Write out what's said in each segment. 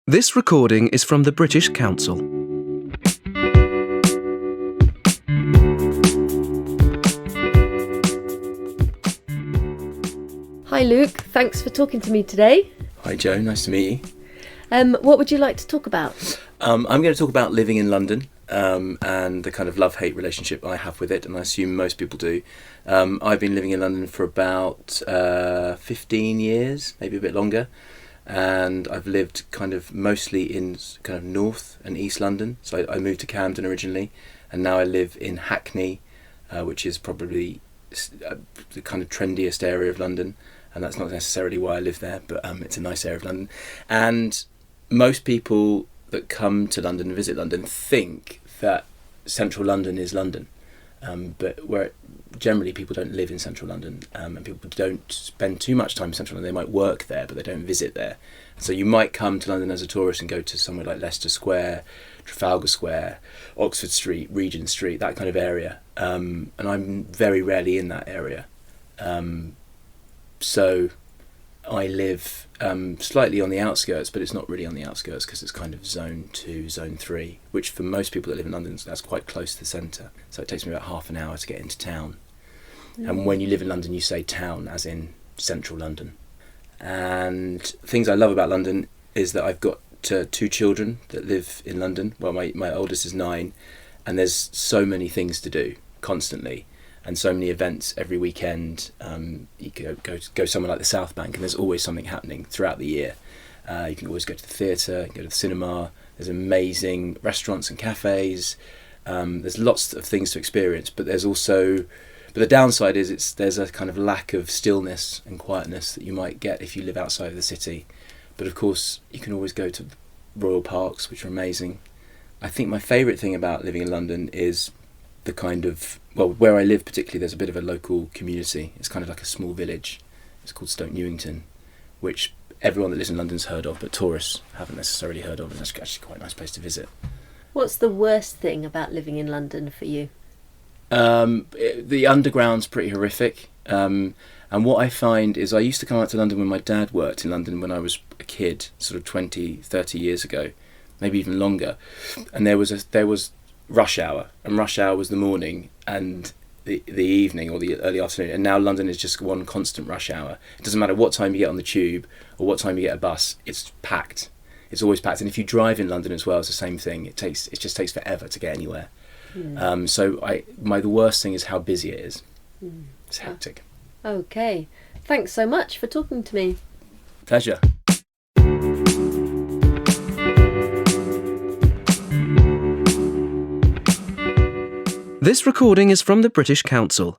This recording is from the British Council. Hi Luke, thanks for talking to me today. Hi Joe, nice to meet you. What would you like to talk about? I'm going to talk about living in London and the kind of love-hate relationship I have with it, and I assume most people do. I've been living in London for about 15 years, maybe a bit longer, and I've lived kind of mostly in kind of North and East London. So I moved to Camden originally, and now I live in Hackney, which is probably the kind of trendiest area of London, and that's not necessarily why I live there, but it's a nice area of London. And most people that come to London and visit London think that central London is London, but where generally people don't live in central London, and people don't spend too much time in central London. They might work there, but they don't visit there. So you might come to London as a tourist and go to somewhere like Leicester Square, Trafalgar Square, Oxford Street, Regent Street, that kind of area, and I'm very rarely in that area. So I live slightly on the outskirts, but it's not really on the outskirts because it's kind of zone 2, zone 3, which for most people that live in London, that's quite close to the centre. So it takes me about half an hour to get into town. And when you live in London, you say town as in central London. And things I love about London is that I've got 2 children that live in London. Well, my oldest is 9, and there's so many things to do constantly. And so many events every weekend. You can go somewhere like the South Bank, and there's always something happening throughout the year. You can always go to the theatre, you can go to the cinema. There's amazing restaurants and cafes. There's lots of things to experience, but the downside is there's a kind of lack of stillness and quietness that you might get if you live outside of the city. But of course, you can always go to royal parks, which are amazing. I think my favourite thing about living in London is the kind of, well, where I live particularly, there's a bit of a local community. It's kind of like a small village. It's called Stoke Newington, which everyone that lives in London's heard of, but tourists haven't necessarily heard of. And it's actually quite a nice place to visit. What's the worst thing about living in London for you? The underground's pretty horrific. And what I find is I used to come out to London when my dad worked in London when I was a kid, sort of 20, 30 years ago, maybe even longer. And there was rush hour, and rush hour was the morning and the evening or the early afternoon, and now London is just one constant rush hour. It doesn't matter what time you get on the tube or what time you get a bus, it's packed. It's always packed. And if you drive in London as well, it's the same thing. It just takes forever to get anywhere. So the worst thing is how busy it is. It's hectic. Okay, thanks so much for talking to me. Pleasure. This recording is from the British Council.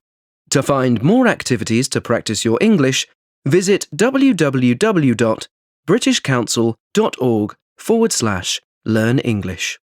To find more activities to practice your English, visit www.britishcouncil.org/learn English.